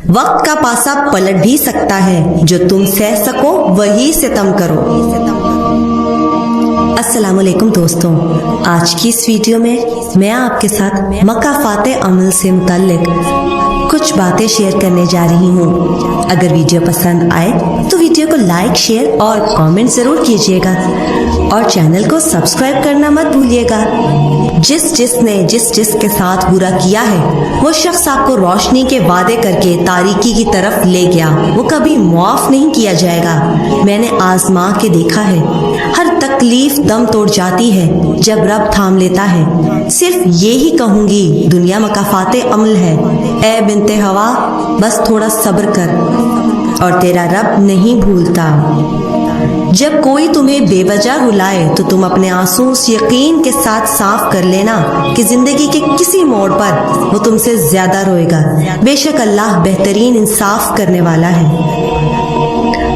वक्त का पासा पलट भी सकता है, जो तुम सह सको वही सितम करो। अस्सलाम वालेकुम दोस्तों, आज की इस वीडियो में मैं आपके साथ मकाफाते अमल से मुताल्लिक कुछ बातें शेयर करने जा रही हूँ। अगर वीडियो पसंद आए तो वीडियो को लाइक, शेयर और कमेंट जरूर कीजिएगा और चैनल को सब्सक्राइब करना मत भूलिएगा। जिसने जिस के साथ बुरा किया है वो शख्स आपको रोशनी के वादे करके तारीकी की तरफ ले गया, वो कभी माफ नहीं किया जाएगा। मैंने आजमा के देखा है, हर तकलीफ दम तोड़ जाती है जब रब थाम लेता है। सिर्फ ये ही कहूंगी, दुनिया मकाफाते अमल है। ए बिनते हवा, बस थोड़ा सब्र कर और तेरा रब नहीं भूलता। जब कोई तुम्हें बेवजह रुलाए तो तुम अपने आंसू उस यकीन के साथ साफ कर लेना कि जिंदगी के किसी मोड़ पर वो तुमसे ज्यादा रोएगा। बेशक अल्लाह बेहतरीन इंसाफ करने वाला है।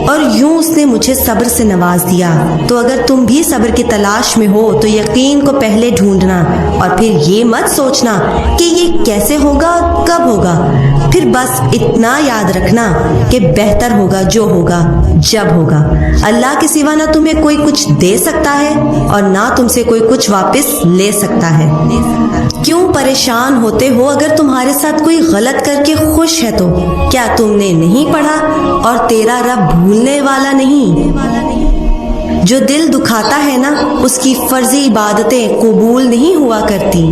और यूं उसने मुझे सब्र से नवाज दिया। तो अगर तुम भी सब्र की तलाश में हो तो यकीन को पहले ढूंढना और फिर ये मत सोचना कि ये कैसे होगा, कब होगा। फिर बस इतना याद रखना कि बेहतर होगा जो होगा जब होगा। अल्लाह के सिवा ना तुम्हें कोई कुछ दे सकता है और ना तुमसे कोई कुछ वापस ले सकता है। क्यों परेशान होते हो अगर तुम्हारे साथ कोई गलत करके खुश है तो? क्या तुमने नहीं पढ़ा और तेरा रब भूलने वाला नहीं? जो दिल दुखाता है ना, उसकी फर्जी इबादतें कबूल नहीं हुआ करती।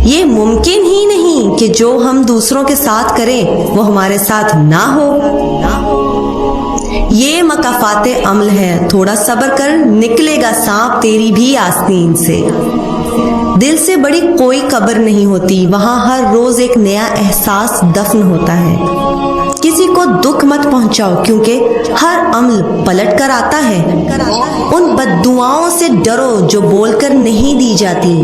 ये मुमकिन ही नहीं कि जो हम दूसरों के साथ करें वो हमारे साथ ना हो। ये मकाफाते अमल है। थोड़ा सब्र कर, निकलेगा सांप तेरी भी आस्तीन से। दिल से बड़ी कोई कब्र नहीं होती, वहां हर रोज एक नया एहसास दफन होता है। किसी को दुख मत पहुंचाओ क्योंकि हर अमल पलट कर आता है। उन बद्दुआओं से डरो जो बोलकर नहीं दी जाती।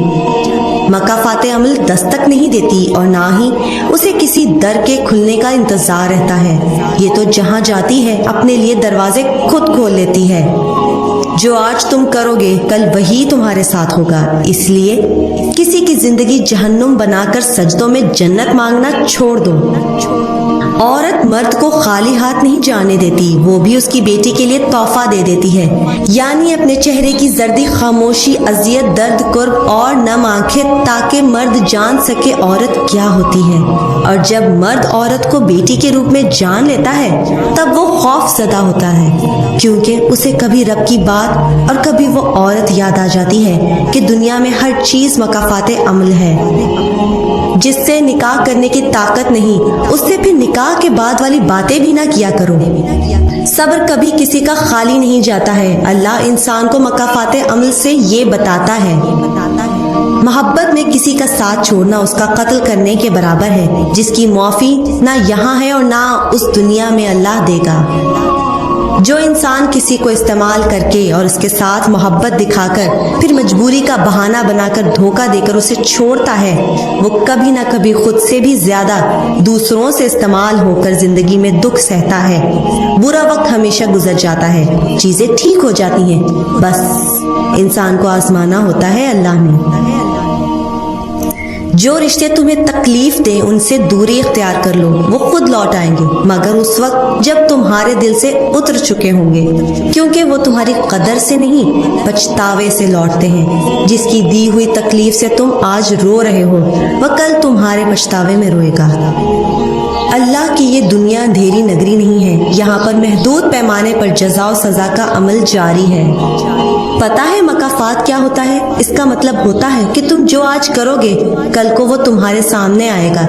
मकाफाते अमल दस्तक नहीं देती और ना ही उसे किसी दर के खुलने का इंतजार रहता है। ये तो जहां जाती है अपने लिए दरवाजे खुद खोल लेती है। जो आज तुम करोगे कल वही तुम्हारे साथ होगा। इसलिए किसी की जिंदगी जहन्नुम बनाकर सजदों में जन्नत मांगना छोड़ दो। औरत मर्द को खाली हाथ नहीं जाने देती, वो भी उसकी बेटी के लिए तोहफा दे देती है। यानी अपने चेहरे की जर्दी, खामोशी, अजियत, दर्द, कुर्ब और नम आंखें, ताकि मर्द जान सके औरत क्या होती है। और जब मर्द औरत को बेटी के रूप में जान लेता है तब वो खौफ ज़दा होता है, क्योंकि उसे कभी रब की बात और कभी वो औरत याद आ जाती है कि दुनिया में हर चीज मकाफाते अमल है। जिससे निकाह करने की ताकत नहीं, उससे फिर निकाह के बाद वाली बातें भी ना किया करो। सब्र कभी किसी का खाली नहीं जाता है। अल्लाह इंसान को मकाफाते अमल से ये बताता है, मोहब्बत में किसी का साथ छोड़ना उसका कत्ल करने के बराबर है, जिसकी माफी ना यहाँ है और ना उस दुनिया में अल्लाह देगा। जो इंसान किसी को इस्तेमाल करके और उसके साथ मोहब्बत दिखाकर फिर मजबूरी का बहाना बनाकर धोखा देकर उसे छोड़ता है, वो कभी ना कभी खुद से भी ज्यादा दूसरों से इस्तेमाल होकर जिंदगी में दुख सहता है। बुरा वक्त हमेशा गुजर जाता है, चीजें ठीक हो जाती हैं, बस इंसान को आजमाना होता है अल्लाह ने। जो रिश्ते तुम्हें तकलीफ दें उनसे दूरी इख्तियार कर लो, वो खुद लौट आएंगे, मगर उस वक्त जब तुम्हारे दिल से उतर चुके होंगे, क्योंकि वो तुम्हारी कदर से नहीं पछतावे से लौटते हैं। जिसकी दी हुई तकलीफ से तुम आज रो रहे हो वह कल तुम्हारे पछतावे में रोएगा। अल्लाह की ये दुनिया अंधेरी नगरी नहीं है, यहाँ पर महदूद पैमाने पर जज़ा और सजा का अमल जारी है। पता है मकाफात क्या होता है? इसका मतलब होता है कि तुम जो आज करोगे कल को वो तुम्हारे सामने आएगा।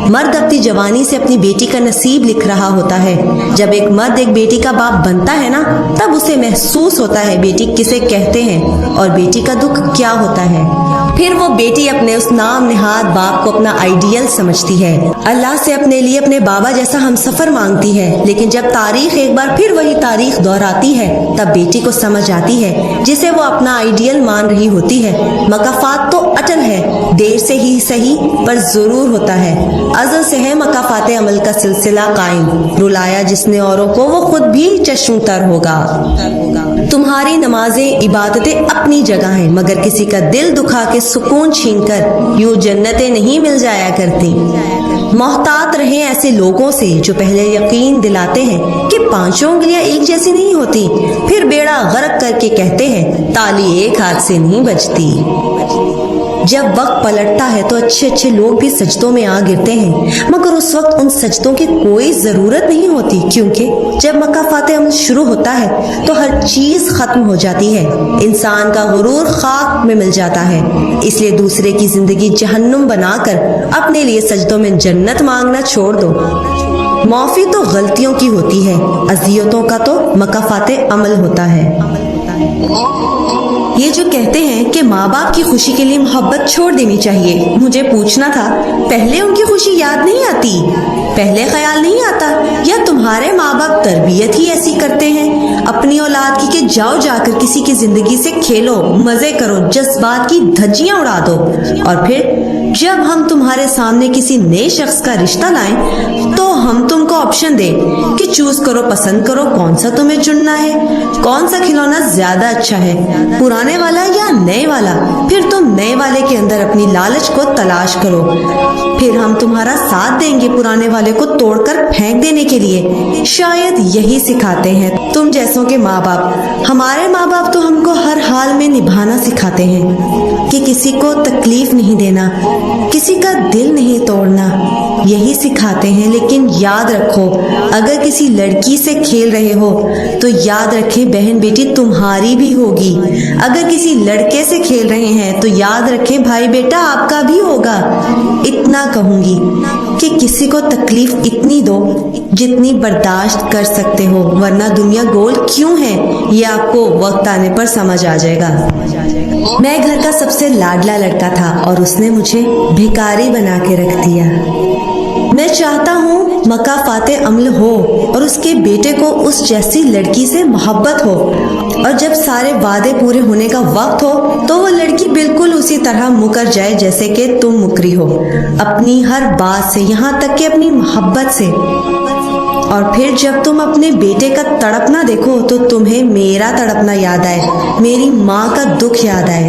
मर्द अपनी जवानी से अपनी बेटी का नसीब लिख रहा होता है। जब एक मर्द एक बेटी का बाप बनता है ना, तब उसे महसूस होता है बेटी किसे कहते हैं और बेटी का दुख क्या होता है। फिर वो बेटी अपने उस नाम निहाद बाप को अपना आइडियल समझती है, अल्लाह से अपने लिए अपने बाबा जैसा हमसफर मांगती है। लेकिन जब तारीख एक बार फिर वही तारीख दोहराती है तब बेटी को समझ आती है जिसे वो अपना आइडियल मान रही होती है। मकाफात तो अटल है, देर से ही सही पर जरूर होता है। अज़ल से है मकाफाते अमल का सिलसिला कायम। रुलाया जिसने औरों को वो खुद भी चश्मतर होगा। तुम्हारी नमाजें इबादतें अपनी जगह हैं, मगर किसी का दिल दुखा के सुकून छीनकर यूं जन्नतें नहीं मिल जाया करती। मोहतात रहें ऐसे लोगों से जो पहले यकीन दिलाते हैं कि पांचों उंगलियां एक जैसी नहीं होती, फिर बेड़ा गर्क करके कहते हैं ताली एक हाथ से नहीं बजती। जब वक्त पलटता है तो अच्छे अच्छे लोग भी सजदों में आ गिरते हैं, मगर उस वक्त उन सजदों की कोई जरूरत नहीं होती, क्योंकि जब मक्का फाते अमल शुरू होता है तो हर चीज खत्म हो जाती है। इंसान का गुरूर खाक में मिल जाता है। इसलिए दूसरे की जिंदगी जहन्नुम बनाकर अपने लिए सजदों में जन्नत मांगना छोड़ दो। माफी तो गलतियों की होती है, अज़ियतों का तो मक्का फाते अमल होता है। ये जो कहते हैं कि माँ बाप की खुशी के लिए मोहब्बत छोड़ देनी चाहिए, मुझे पूछना था, पहले उनकी खुशी याद नहीं आती? पहले ख्याल नहीं आता? या तुम्हारे माँ बाप तरबियत ही ऐसी करते हैं अपनी औलाद की कि जाओ जाकर किसी की जिंदगी से खेलो, मजे करो, जज्बात की धज्जियां उड़ा दो, और फिर जब हम तुम्हारे सामने किसी नए शख्स का रिश्ता लाएं तो हम तुमको ऑप्शन दें कि चूज करो, पसंद करो कौन सा तुम्हें चुनना है, कौन सा खिलौना ज्यादा अच्छा है, पुराने वाला या नए वाला। फिर तुम नए वाले के अंदर अपनी लालच को तलाश करो, फिर हम तुम्हारा साथ देंगे पुराने वाले को तोड़कर फेंक देने के लिए। शायद यही सिखाते हैं तुम जैसों के माँ बाप। हमारे माँ बाप तो हमको हर हाल में निभाना सिखाते हैं कि किसी को तकलीफ नहीं देना, किसी का दिल नहीं तोड़ना, यही सिखाते हैं। लेकिन याद रखो, अगर किसी लड़की से खेल रहे हो तो याद रखें बहन बेटी तुम्हारी भी होगी। अगर किसी लड़के से खेल रहे हैं तो याद रखें भाई बेटा आपका भी होगा। इतना कहूंगी कि किसी को तकलीफ इतनी दो जितनी बर्दाश्त कर सकते हो, वरना दुनिया गोल क्यों है ये आपको वक्त आने पर समझ आ जाएगा। मैं घर का सबसे लाडला लड़का था और उसने मुझे भिखारी बना के रख दिया। मैं चाहता हूँ मक्का फाते अमल हो और उसके बेटे को उस जैसी लड़की से मोहब्बत हो, और जब सारे वादे पूरे होने का वक्त हो तो वो लड़की बिल्कुल उसी तरह मुकर जाए जैसे कि तुम मुकरी हो, अपनी हर बात से, यहाँ तक कि अपनी मोहब्बत से। और फिर जब तुम अपने बेटे का तड़पना देखो तो तुम्हें मेरा तड़पना याद आए, मेरी माँ का दुख याद आए।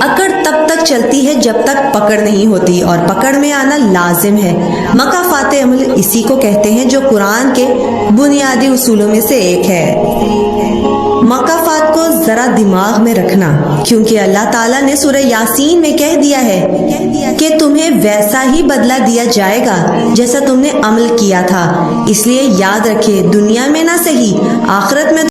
अकड़ तब तक चलती है जब तक पकड़ नहीं होती, और पकड़ में आना लाजिम है। मक्का फाते अमल इसी को कहते हैं जो कुरान के बुनियादी उसूलों में से एक है। मक्का फात को जरा दिमाग में रखना, क्योंकि अल्लाह ताला ने सूरह यासीन में कह दिया है कि तुम्हें वैसा ही बदला दिया जाएगा जैसा तुमने अमल किया था। इसलिए याद रखे, दुनिया में ना सही आखिरत में